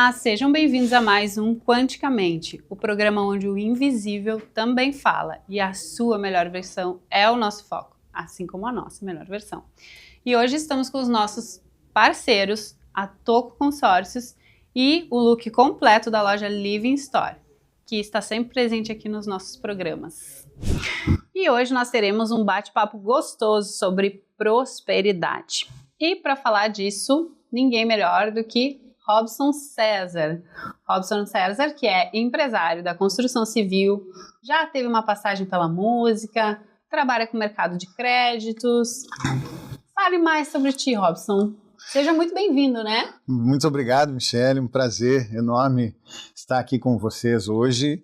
Olá, sejam bem-vindos a mais um Quanticamente, o programa onde o invisível também fala e a sua melhor versão é o nosso foco, assim como a nossa melhor versão. E hoje estamos com os nossos parceiros, a Toco Consórcios e o look completo da loja Living Store, que está sempre presente aqui nos nossos programas. E hoje nós teremos um bate-papo gostoso sobre prosperidade. E para falar disso, ninguém melhor do que Robson César. Robson César, que é empresário da construção civil, já teve uma passagem pela música, trabalha com o mercado de créditos. Fale mais sobre ti, Robson. Seja muito bem-vindo, né? Muito obrigado, Michele. Um prazer enorme estar aqui com vocês hoje,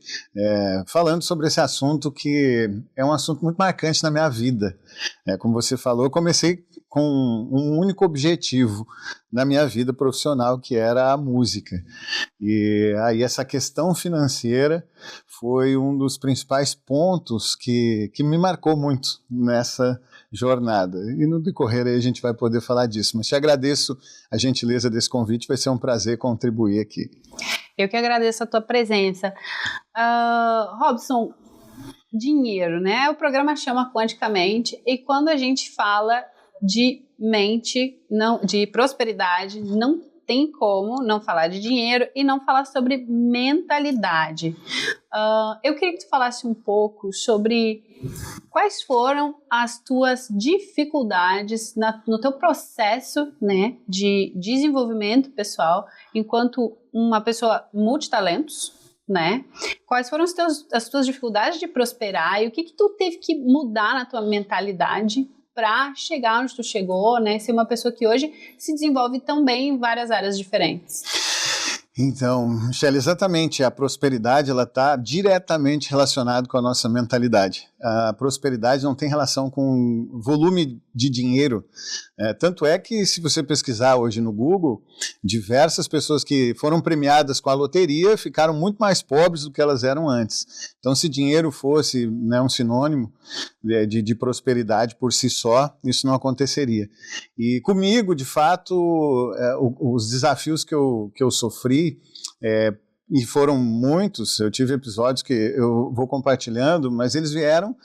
falando sobre esse assunto que é um assunto muito marcante na minha vida. Como você falou, eu comecei com um único objetivo na minha vida profissional, que era a música. E aí essa questão financeira foi um dos principais pontos que me marcou muito nessa jornada. E no decorrer aí a gente vai poder falar disso. Mas te agradeço a gentileza desse convite, vai ser um prazer contribuir aqui. Eu que agradeço a tua presença. Robson, dinheiro, né? O programa chama Quanticamente, e quando a gente fala de mente, de prosperidade, não tem como não falar de dinheiro e não falar sobre mentalidade. Eu queria que tu falasse um pouco sobre quais foram as tuas dificuldades no teu processo, né, de desenvolvimento pessoal enquanto uma pessoa multitalentos, né? Quais foram as tuas dificuldades de prosperar e o que tu teve que mudar na tua mentalidade para chegar onde tu chegou, né? Ser uma pessoa que hoje se desenvolve tão bem em várias áreas diferentes. Então, Michele, exatamente, a prosperidade ela está diretamente relacionada com a nossa mentalidade. A prosperidade não tem relação com volume de dinheiro. Tanto é que, se você pesquisar hoje no Google, diversas pessoas que foram premiadas com a loteria ficaram muito mais pobres do que elas eram antes. Então, se dinheiro fosse, né, um sinônimo de prosperidade por si só, isso não aconteceria. E comigo, de fato, os desafios que eu sofri, e foram muitos, eu tive episódios que eu vou compartilhando, mas eles vieram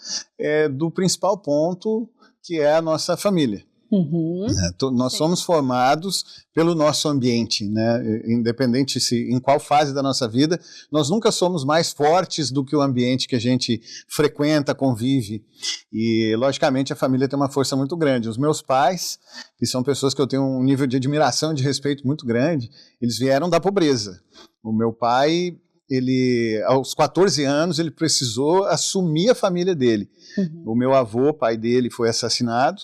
do principal ponto, que é a nossa família. Uhum. Nós somos formados pelo nosso ambiente, né? Independente em qual fase da nossa vida, nós nunca somos mais fortes do que o ambiente que a gente frequenta, convive. E, logicamente, a família tem uma força muito grande. Os meus pais, que são pessoas que eu tenho um nível de admiração e de respeito muito grande, eles vieram da pobreza. O meu pai, aos 14 anos, ele precisou assumir a família dele. Uhum. O meu avô, pai dele, foi assassinado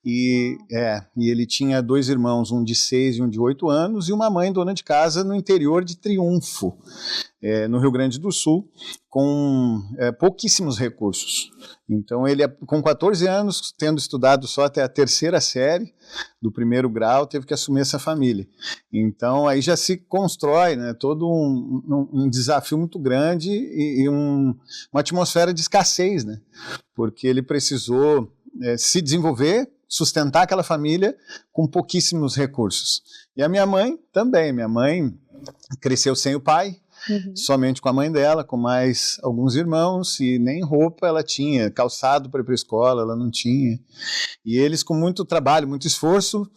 e ele tinha 2 irmãos, um de 6 e um de 8 anos, e uma mãe dona de casa no interior de Triunfo, no Rio Grande do Sul, com pouquíssimos recursos. Então ele, com 14 anos, tendo estudado só até a 3ª série do 1º grau, teve que assumir essa família. Então aí já se constrói, né, todo um desafio muito grande e uma atmosfera de escassez, né, porque ele precisou se desenvolver, sustentar aquela família com pouquíssimos recursos. E a minha mãe também, minha mãe cresceu sem o pai, uhum, somente com a mãe dela, com mais alguns irmãos, e nem roupa ela tinha, calçado para ir para a escola ela não tinha. E eles, com muito trabalho, muito esforço,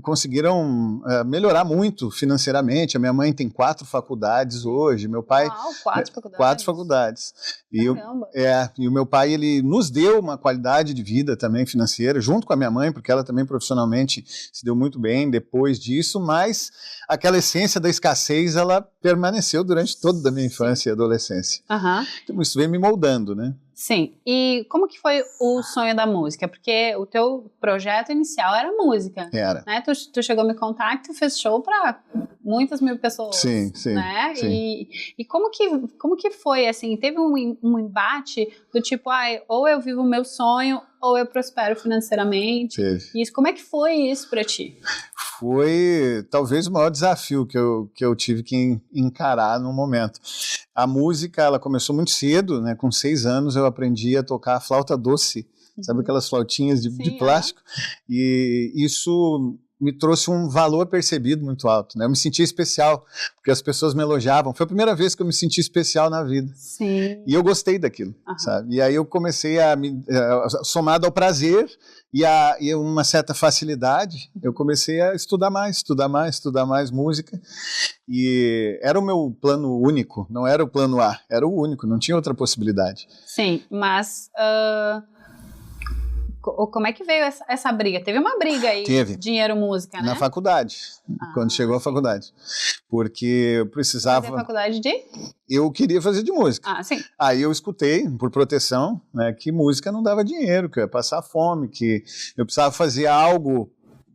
conseguiram melhorar muito financeiramente. A minha mãe tem 4 faculdades hoje, meu pai... Uau, 4 faculdades? 4 faculdades. E o meu pai, ele nos deu uma qualidade de vida também financeira, junto com a minha mãe, porque ela também profissionalmente se deu muito bem depois disso, mas aquela essência da escassez, ela permaneceu durante toda a minha infância e adolescência. Uhum. Então isso veio me moldando, né? Sim. E como que foi o sonho da música? Porque o teu projeto inicial era música. Era. Né? Tu chegou a me contar que tu fez show para muitas mil pessoas. Sim, sim. Né? Sim. E como que foi, assim? Teve um embate do tipo, ou eu vivo o meu sonho, ou eu prospero financeiramente. Teve. Isso, como é que foi isso para ti? Foi talvez o maior desafio que eu tive que encarar no momento. A música, ela começou muito cedo, né? Com 6 anos eu aprendi a tocar a flauta doce, sabe aquelas flautinhas de plástico? E isso me trouxe um valor percebido muito alto, né? Eu me sentia especial, porque as pessoas me elogiavam. Foi a primeira vez que eu me senti especial na vida. Sim. E eu gostei daquilo, sabe? E aí eu comecei somado ao prazer e uma certa facilidade, eu comecei a estudar mais música. E era o meu plano único, não era o plano A, era o único, não tinha outra possibilidade. Sim, mas como é que veio essa briga? Teve uma briga aí, Teve. Dinheiro, música, né? Na faculdade, quando chegou a faculdade. Porque eu precisava... Fazer faculdade de? Eu queria fazer de música. Sim. Aí eu escutei, por proteção, né, que música não dava dinheiro, que eu ia passar fome, que eu precisava fazer algo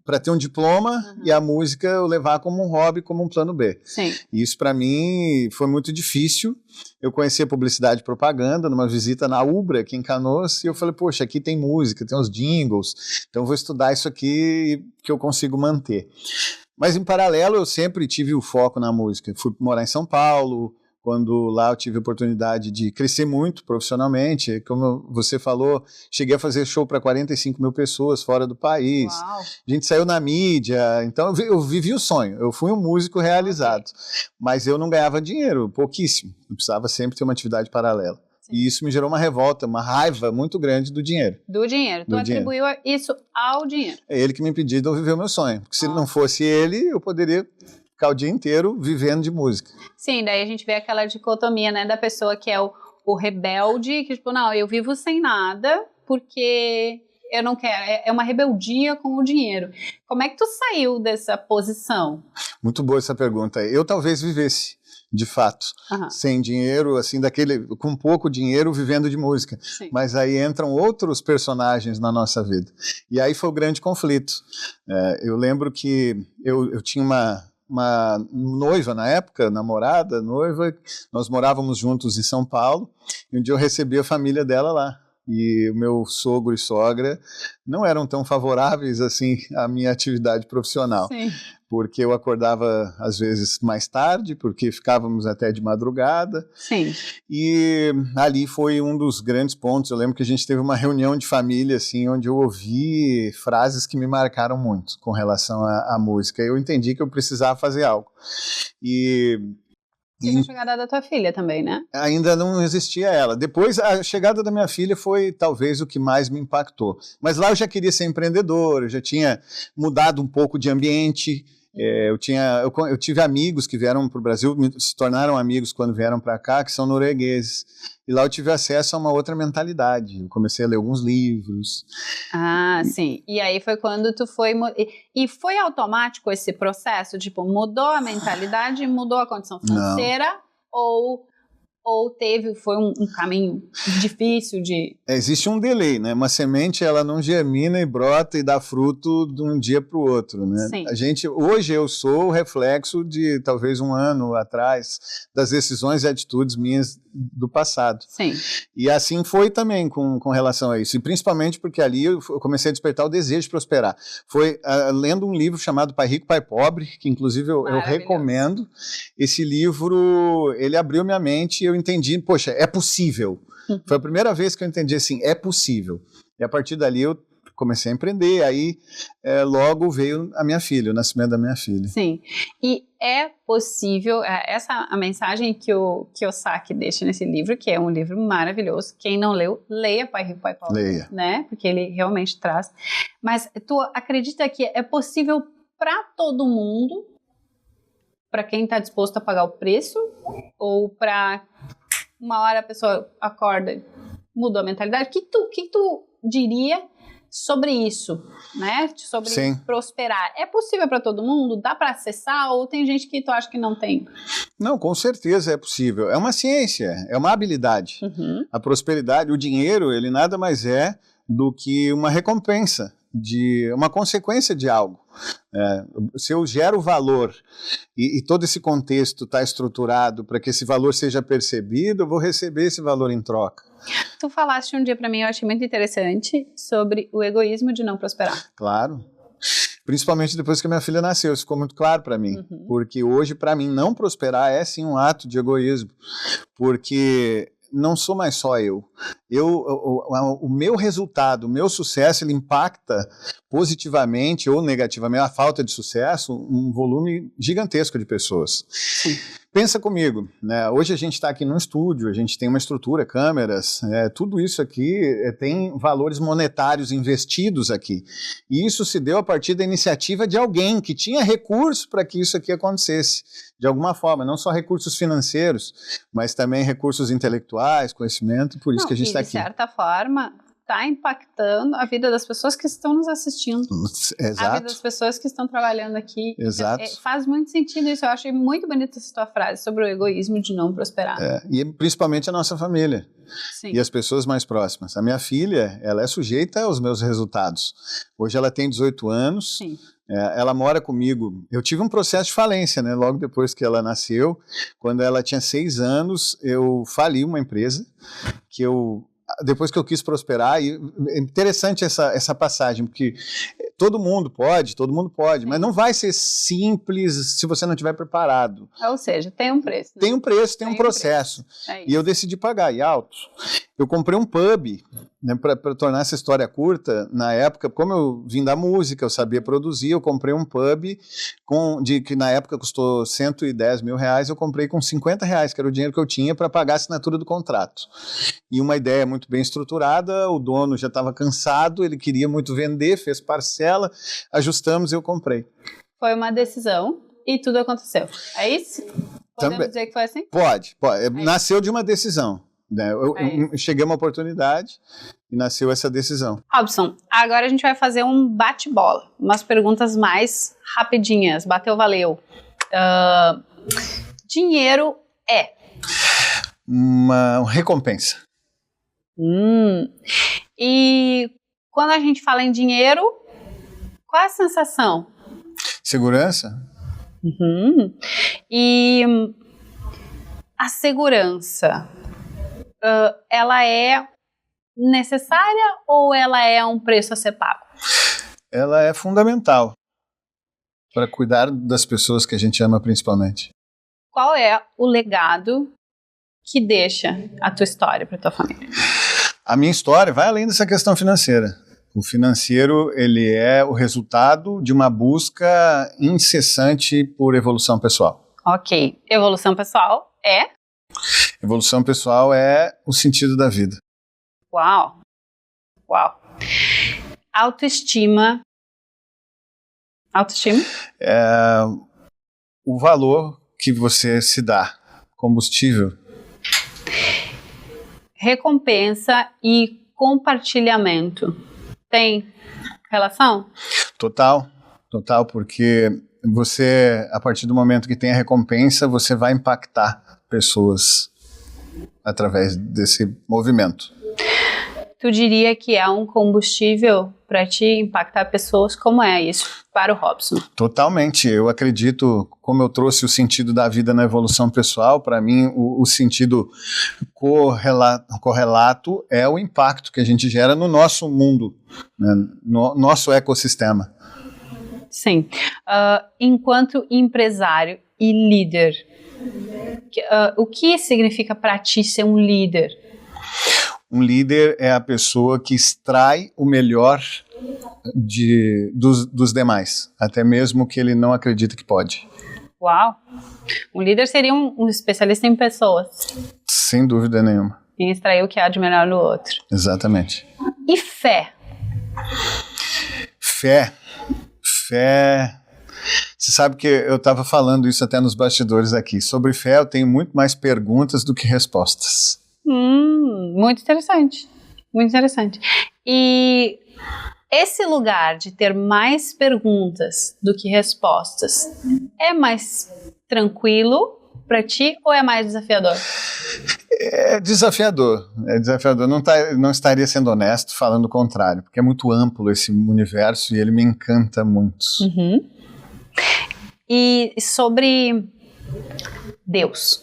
para ter um diploma e a música eu levar como um hobby, como um plano B. Sim. E isso para mim foi muito difícil. Eu conheci a publicidade e propaganda numa visita na Ubra, aqui em Canoas, e eu falei, poxa, aqui tem música, tem uns jingles, então eu vou estudar isso aqui que eu consigo manter. Mas em paralelo eu sempre tive o foco na música. Fui morar em São Paulo, quando lá eu tive a oportunidade de crescer muito profissionalmente. Como você falou, cheguei a fazer show para 45 mil pessoas fora do país. Uau. A gente saiu na mídia, então eu vivi o sonho. Eu fui um músico realizado, mas eu não ganhava dinheiro, pouquíssimo. Eu precisava sempre ter uma atividade paralela. Sim. E isso me gerou uma revolta, uma raiva muito grande do dinheiro. Do dinheiro. Tu atribuiu isso ao dinheiro. É ele que me impediu de eu viver o meu sonho. Porque se não fosse ele, eu poderia ficar o dia inteiro vivendo de música. Sim, daí a gente vê aquela dicotomia, né, da pessoa que é o rebelde, que tipo, não, eu vivo sem nada porque eu não quero, é uma rebeldia com o dinheiro. Como é que tu saiu dessa posição? Muito boa essa pergunta. Eu talvez vivesse, de fato, sem dinheiro, assim, com pouco dinheiro, vivendo de música. Sim. Mas aí entram outros personagens na nossa vida. E aí foi o grande conflito. Eu lembro que eu tinha uma noiva na época, namorada, noiva, nós morávamos juntos em São Paulo, e um dia eu recebi a família dela lá, e o meu sogro e sogra não eram tão favoráveis assim à minha atividade profissional. Sim. Porque eu acordava às vezes mais tarde, porque ficávamos até de madrugada. Sim. E ali foi um dos grandes pontos. Eu lembro que a gente teve uma reunião de família, assim, onde eu ouvi frases que me marcaram muito com relação à música. Eu entendi que eu precisava fazer algo. Teve a chegada da tua filha também, né? Ainda não existia ela. Depois, a chegada da minha filha foi talvez o que mais me impactou. Mas lá eu já queria ser empreendedor, eu já tinha mudado um pouco de ambiente. Eu tive amigos que vieram para o Brasil, se tornaram amigos quando vieram para cá, que são noruegueses. E lá eu tive acesso a uma outra mentalidade. Eu comecei a ler alguns livros. Sim. E aí foi quando tu foi... E foi automático esse processo? Tipo, mudou a mentalidade, mudou a condição financeira? Não. Ou foi um caminho difícil de... Existe um delay, né? Uma semente, ela não germina e brota e dá fruto de um dia para o outro, né? Sim. Hoje eu sou o reflexo de talvez um ano atrás das decisões e atitudes minhas do passado. Sim. E assim foi também com relação a isso. E principalmente porque ali eu comecei a despertar o desejo de prosperar. Foi lendo um livro chamado Pai Rico, Pai Pobre, que inclusive eu recomendo. Esse livro, ele abriu minha mente e eu entendi, poxa, é possível. Foi a primeira vez que eu entendi assim, é possível. E a partir dali eu comecei a empreender, aí logo veio a minha filha, o nascimento da minha filha. Sim, e é possível, essa a mensagem que o Kiyosaki deixa nesse livro, que é um livro maravilhoso, quem não leu, leia Pai Rico, Pai Pobre. Leia. Né? Porque ele realmente traz. Mas tu acredita que é possível para todo mundo, para quem está disposto a pagar o preço, ou para uma hora a pessoa acorda, mudou a mentalidade? O que tu diria sobre isso, né? Sobre Sim. prosperar? É possível para todo mundo? Dá para acessar? Ou tem gente que tu acha que não tem? Não, com certeza é possível. É uma ciência, é uma habilidade. A prosperidade, o dinheiro, ele nada mais é do que uma recompensa, uma consequência de algo. Se eu gero valor e todo esse contexto está estruturado para que esse valor seja percebido, eu vou receber esse valor em troca. Tu falaste um dia para mim, eu achei muito interessante, sobre o egoísmo de não prosperar. Claro. Principalmente depois que a minha filha nasceu, isso ficou muito claro para mim. Porque hoje, para mim, não prosperar é sim um ato de egoísmo. Porque não sou mais só eu. O meu resultado, o meu sucesso, ele impacta positivamente ou negativamente, a falta de sucesso, um volume gigantesco de pessoas. Sim. Pensa comigo, né? Hoje a gente está aqui num estúdio, a gente tem uma estrutura, câmeras, tudo isso aqui tem valores monetários investidos aqui. E isso se deu a partir da iniciativa de alguém que tinha recursos para que isso aqui acontecesse, de alguma forma, não só recursos financeiros, mas também recursos intelectuais, conhecimento, por isso que a gente está aqui. De certa forma, está impactando a vida das pessoas que estão nos assistindo. Exato. A vida das pessoas que estão trabalhando aqui. Exato. Faz muito sentido isso. Eu achei muito bonita essa tua frase sobre o egoísmo de não prosperar. E principalmente a nossa família. Sim. E as pessoas mais próximas. A minha filha, ela é sujeita aos meus resultados. Hoje ela tem 18 anos. Sim. Ela mora comigo. Eu tive um processo de falência, né? Logo depois que ela nasceu. Quando ela tinha 6 anos, eu fali uma empresa depois que eu quis prosperar, e é interessante essa passagem, porque todo mundo pode, mas não vai ser simples se você não estiver preparado. Ou seja, tem um preço. Né? Tem um preço, tem um processo. E eu decidi pagar, e alto. Eu comprei um pub, né, para tornar essa história curta. Na época, como eu vim da música, eu sabia produzir, eu comprei um pub que na época custou R$110 mil, eu comprei com R$50, que era o dinheiro que eu tinha para pagar a assinatura do contrato. E uma ideia muito bem estruturada, o dono já estava cansado, ele queria muito vender, fez parcela, ajustamos e eu comprei. Foi uma decisão e tudo aconteceu. É isso? Podemos dizer que foi assim? Pode. Nasceu de uma decisão. Eu cheguei a uma oportunidade e nasceu essa decisão. Robson, agora a gente vai fazer um bate-bola, umas perguntas mais rapidinhas, bateu, valeu. Dinheiro é? Uma recompensa. E quando a gente fala em dinheiro, qual é a sensação? Segurança. E a segurança, ela é necessária ou ela é um preço a ser pago? Ela é fundamental para cuidar das pessoas que a gente ama principalmente. Qual é o legado que deixa a tua história para a tua família? A minha história vai além dessa questão financeira. O financeiro, ele é o resultado de uma busca incessante por evolução pessoal. Ok. Evolução pessoal é? Evolução pessoal é o sentido da vida. Uau! Autoestima. Autoestima? É o valor que você se dá. Combustível. Recompensa e compartilhamento. Tem relação? Total, porque você, a partir do momento que tem a recompensa, você vai impactar pessoas através desse movimento. Tu diria que é um combustível para te impactar pessoas? Como é isso para o Robson? Totalmente. Eu acredito, como eu trouxe o sentido da vida na evolução pessoal, para mim o sentido correlato é o impacto que a gente gera no nosso mundo, né, no nosso ecossistema. Sim. Enquanto empresário e líder, o que significa para ti ser um líder? Um líder é a pessoa que extrai o melhor dos demais, até mesmo que ele não acredita que pode. Uau! Um líder seria um especialista em pessoas. Sem dúvida nenhuma. Em extrair o que há de melhor no outro. Exatamente. E fé? Fé. Você sabe que eu estava falando isso até nos bastidores aqui. Sobre fé eu tenho muito mais perguntas do que respostas. Muito interessante. E esse lugar de ter mais perguntas do que respostas é mais tranquilo para ti ou é mais desafiador? É desafiador. Não estaria sendo honesto falando o contrário, porque é muito amplo esse universo e ele me encanta muito. E sobre Deus?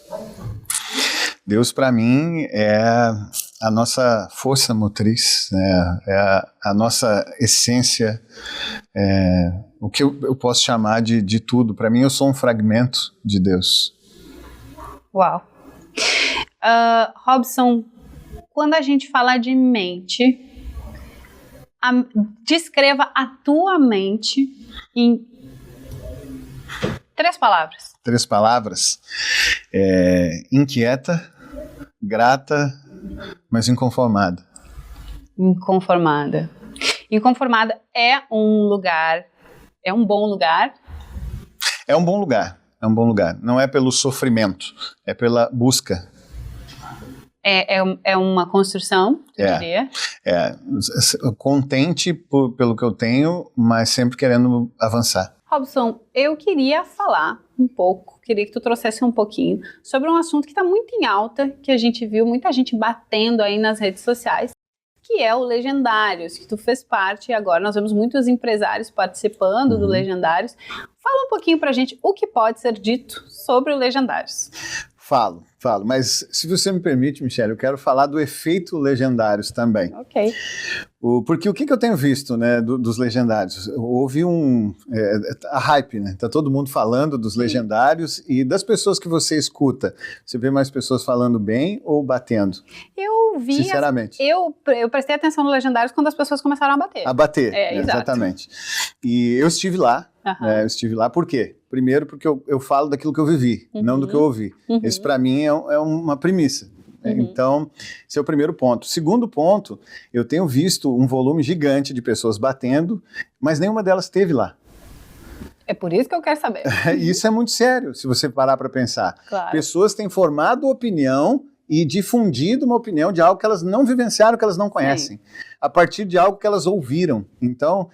Deus, para mim, é a nossa força motriz, né? É a nossa essência, o que eu posso chamar de tudo. Para mim, eu sou um fragmento de Deus. Uau! Robson, quando a gente fala de mente, descreva a tua mente em 3 palavras. 3 palavras? Inquieta, grata, mas inconformada. Inconformada. Inconformada é um lugar, é um bom lugar? É um bom lugar, é um bom lugar. Não é pelo sofrimento, é pela busca. É uma construção, eu diria? Contente pelo que eu tenho, mas sempre querendo avançar. Robson, eu queria falar um pouco, queria que tu trouxesse um pouquinho sobre um assunto que está muito em alta, que a gente viu muita gente batendo aí nas redes sociais, que é o Legendários, que tu fez parte e agora nós vemos muitos empresários participando do Legendários. Fala um pouquinho pra gente o que pode ser dito sobre o Legendários. Falo, mas se você me permite, Michele, eu quero falar do efeito Legendários também. Ok. Porque o que eu tenho visto, né, dos Legendários? Houve a hype, né? Tá todo mundo falando dos Legendários e das pessoas que você escuta. Você vê mais pessoas falando bem ou batendo? Eu vi. Sinceramente. Eu prestei atenção no Legendários quando as pessoas começaram a bater. A bater, exatamente. E eu estive lá. Eu estive lá, por quê? Primeiro porque eu falo daquilo que eu vivi, não do que eu ouvi. Esse para mim é uma premissa. Então, esse é o primeiro ponto. Segundo ponto, eu tenho visto um volume gigante de pessoas batendo, mas nenhuma delas esteve lá. É por isso que eu quero saber. Isso é muito sério, se você parar para pensar. Claro. Pessoas têm formado opinião e difundido uma opinião de algo que elas não vivenciaram, que elas não conhecem, a partir de algo que elas ouviram. Então,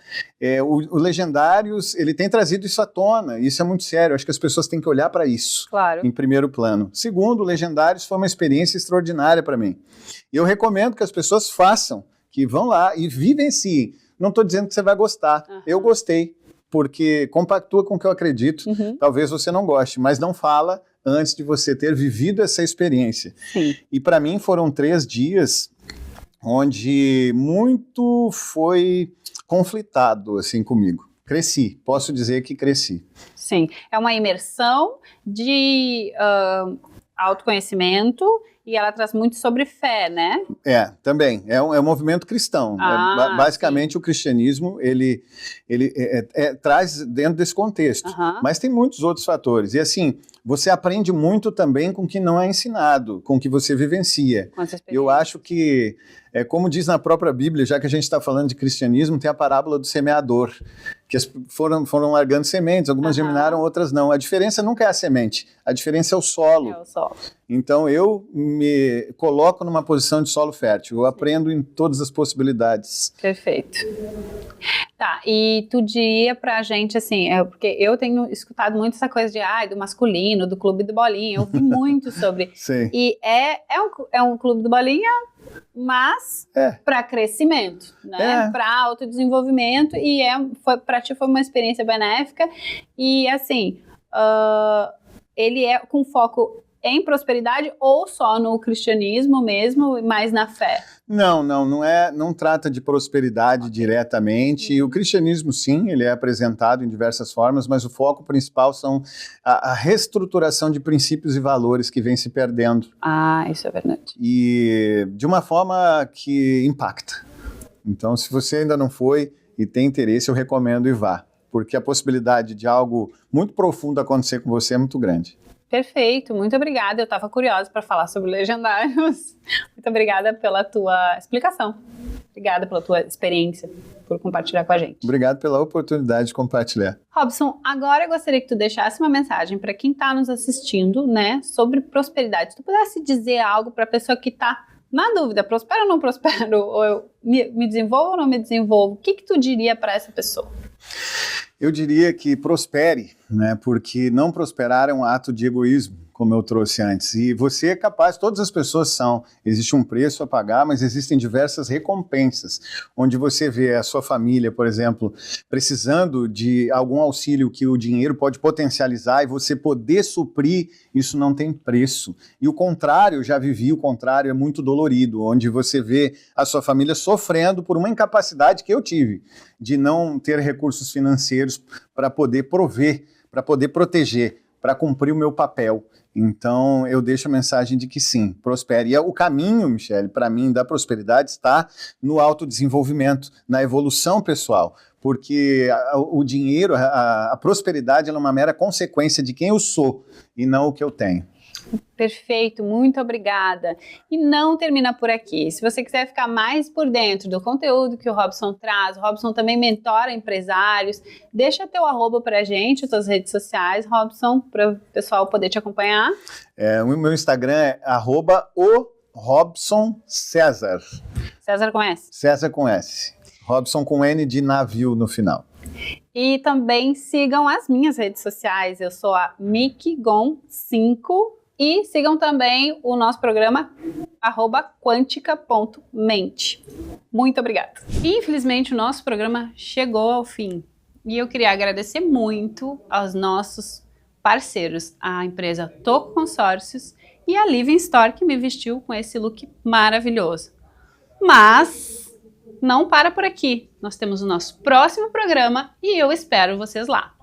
o Legendários, ele tem trazido isso à tona, e isso é muito sério, acho que as pessoas têm que olhar para isso, em primeiro plano. Segundo, o Legendários foi uma experiência extraordinária para mim. E eu recomendo que as pessoas façam, que vão lá e vivenciem. Não estou dizendo que você vai gostar, eu gostei, porque compactua com o que eu acredito, talvez você não goste, mas não fala antes de você ter vivido essa experiência. E para mim foram 3 dias onde muito foi conflitado assim comigo. Cresci, posso dizer que cresci. Sim, é uma imersão de autoconhecimento e ela traz muito sobre fé, né? Também. É um movimento cristão. Basicamente, o cristianismo, ele traz dentro desse contexto. Mas tem muitos outros fatores. E assim, você aprende muito também com o que não é ensinado, com o que você vivencia. Eu acho que, como diz na própria Bíblia, já que a gente está falando de cristianismo, tem a parábola do semeador, que foram largando sementes, algumas germinaram, outras não. A diferença nunca é a semente, a diferença é o solo. Então eu me coloco numa posição de solo fértil, eu aprendo em todas as possibilidades. Perfeito. Tá, e tu diria pra gente assim, porque eu tenho escutado muito essa coisa do masculino, do clube do bolinha, eu ouvi muito sobre. Sim. E é um clube do bolinha, mas para crescimento, né? Para autodesenvolvimento, e para ti foi uma experiência benéfica, e assim, ele é com foco em prosperidade ou só no cristianismo mesmo, mas na fé? Não trata de prosperidade diretamente. E o cristianismo, sim, ele é apresentado em diversas formas, mas o foco principal são a reestruturação de princípios e valores que vem se perdendo. Isso é verdade. E de uma forma que impacta. Então, se você ainda não foi e tem interesse, eu recomendo ir vá, porque a possibilidade de algo muito profundo acontecer com você é muito grande. Perfeito, muito obrigada. Eu estava curiosa para falar sobre Legendários. Muito obrigada pela tua explicação. Obrigada pela tua experiência, por compartilhar com a gente. Obrigado pela oportunidade de compartilhar. Robson, agora eu gostaria que tu deixasse uma mensagem para quem está nos assistindo, né, sobre prosperidade. Se tu pudesse dizer algo para a pessoa que está na dúvida, prospero ou não prospero, ou eu me desenvolvo ou não me desenvolvo, o que tu diria para essa pessoa? Eu diria que prospere, né, porque não prosperar é um ato de egoísmo, como eu trouxe antes. E você é capaz, todas as pessoas são, existe um preço a pagar, mas existem diversas recompensas, onde você vê a sua família, por exemplo, precisando de algum auxílio que o dinheiro pode potencializar e você poder suprir, isso não tem preço. E o contrário, eu já vivi o contrário, é muito dolorido, onde você vê a sua família sofrendo por uma incapacidade que eu tive, de não ter recursos financeiros para poder prover, para poder proteger. para cumprir o meu papel. Então, eu deixo a mensagem de que sim, prospere. E o caminho, Michele, para mim, da prosperidade está no autodesenvolvimento, na evolução pessoal, porque o dinheiro, a prosperidade, ela é uma mera consequência de quem eu sou e não o que eu tenho. Perfeito, muito obrigada. E não termina por aqui. Se você quiser ficar mais por dentro do conteúdo que o Robson traz, o Robson também mentora empresários, deixa teu arroba pra gente, suas redes sociais, Robson, para o pessoal poder te acompanhar. O meu Instagram é @o_robson_cesar. César com S. César com S. Robson com N de navio no final. E também sigam as minhas redes sociais. Eu sou a mikigon5 e sigam também o nosso programa @quantica.mente. Muito obrigada. Infelizmente, o nosso programa chegou ao fim e eu queria agradecer muito aos nossos parceiros, a empresa Toco Consórcios e a Living Store, que me vestiu com esse look maravilhoso. Mas não para por aqui. Nós temos o nosso próximo programa e eu espero vocês lá.